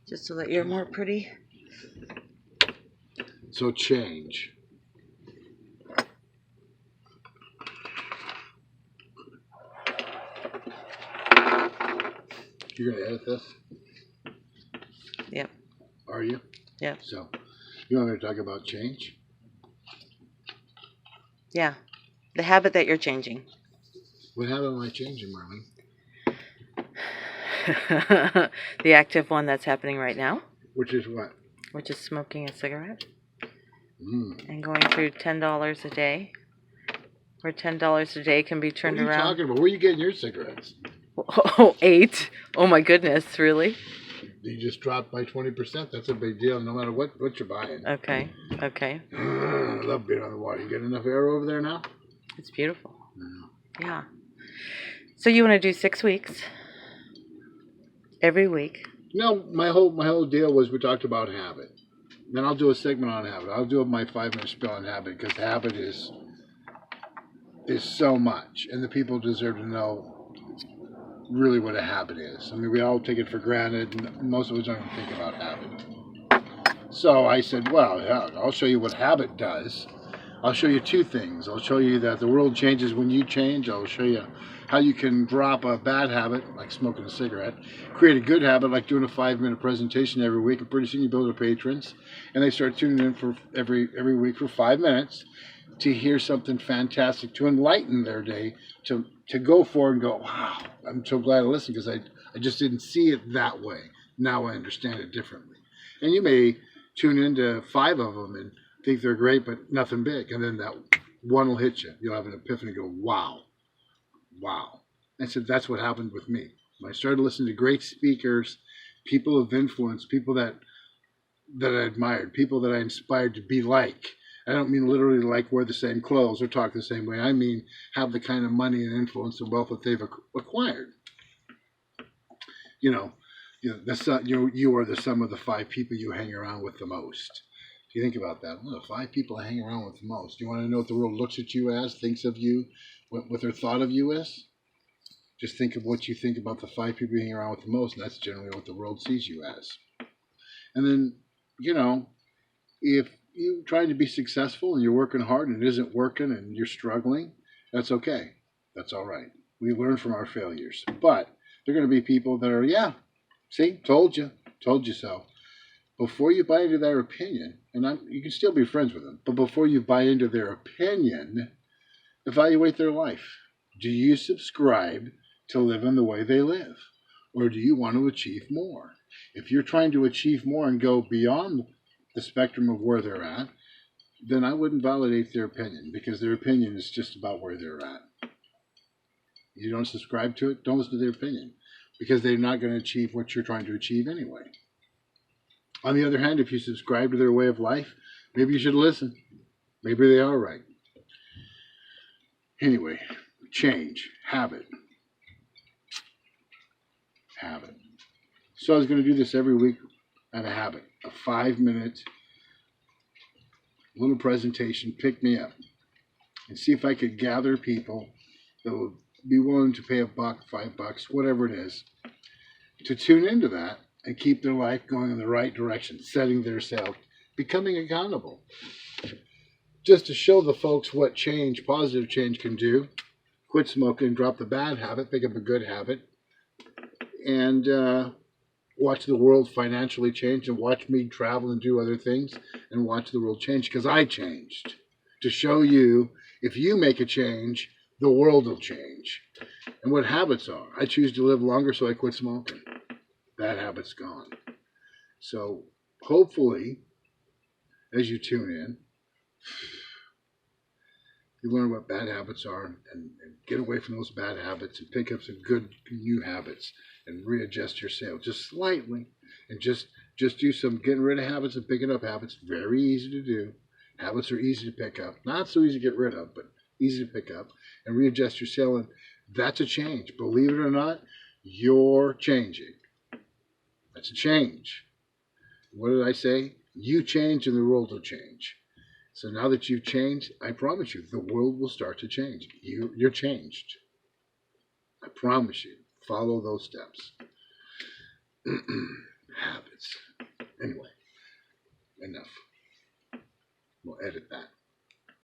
just so that you're more pretty. So change. You're going to edit this? Yep. Are you? Yep. So, you want me to talk about change? Yeah. The habit that you're changing. What habit am I changing, Marlene? The active one that's happening right now. Which is what? Which is smoking a cigarette. Mm. And going through $10 a day. Where $10 a day can be turned around. What are you talking about? Where are you getting your cigarettes? Oh, 8. Oh my goodness, really? You just dropped by 20%. That's a big deal, no matter what you're buying. Okay. I love being on the water. You get enough air over there now? It's beautiful. Yeah. So you want to do 6 weeks? Every week? No, my whole deal was we talked about habit. Then I'll do a segment on habit. I'll do my 5-minute spiel on habit because habit is so much, and the people deserve to know really what a habit is. I mean, we all take it for granted, and most of us don't even think about habit. So I said, well, yeah, I'll show you what habit does. I'll show you 2 things. I'll show you that the world changes when you change. I'll show you how you can drop a bad habit, like smoking a cigarette, create a good habit, like doing a 5-minute presentation every week, and pretty soon you build a patrons, and they start tuning in for every week for 5 minutes to hear something fantastic, to enlighten their day, to go forward and go, wow, I'm so glad I listened because I just didn't see it that way. Now I understand it differently. And you may tune into 5 of them and think they're great, but nothing big. And then that one will hit you. You'll have an epiphany and go, wow. I said, that's what happened with me. When I started listening to great speakers, people of influence, people that I admired, people that I inspired to be like. I don't mean literally like wear the same clothes or talk the same way. I mean have the kind of money and influence and wealth that they've acquired. You know, you are the sum of the 5 people you hang around with the most. If you think about that, well, the 5 people I hang around with the most. You want to know what the world looks at you as, thinks of you, what their thought of you is? Just think of what you think about the 5 people you hang around with the most, and that's generally what the world sees you as. And then, if you're trying to be successful and you're working hard and it isn't working and you're struggling, that's okay. That's all right. We learn from our failures. But there are going to be people that are, see, told you so. Before you buy into their opinion, and you can still be friends with them, but before you buy into their opinion, evaluate their life. Do you subscribe to living the way they live? Or do you want to achieve more? If you're trying to achieve more and go beyond the spectrum of where they're at, then I wouldn't validate their opinion because their opinion is just about where they're at. You don't subscribe to it, don't listen to their opinion because they're not going to achieve what you're trying to achieve anyway. On the other hand, if you subscribe to their way of life, maybe you should listen. Maybe they are right. Anyway, change, habit. So I was going to do this every week at a habit, a 5-minute little presentation, pick me up, and see if I could gather people that would be willing to pay $1, $5, whatever it is, to tune into that and keep their life going in the right direction, setting their sail, becoming accountable. Just to show the folks what change, positive change can do. Quit smoking, drop the bad habit, pick up a good habit, and watch the world financially change, and watch me travel and do other things, and watch the world change, because I changed. To show you, if you make a change, the world will change. And what habits are. I choose to live longer, so I quit smoking. That habit's gone. So hopefully, as you tune in, you learn what bad habits are and get away from those bad habits and pick up some good new habits and readjust your sail just slightly, and just do some getting rid of habits and picking up habits. Very easy to do. Habits are easy to pick up. Not so easy to get rid of, but easy to pick up, and readjust your sail. And that's a change. Believe it or not, you're changing. That's a change. What did I say? You change and the world will change. So now that you've changed, I promise you, the world will start to change. You're changed. I promise you. Follow those steps. Habit. Anyway, enough. We'll edit that.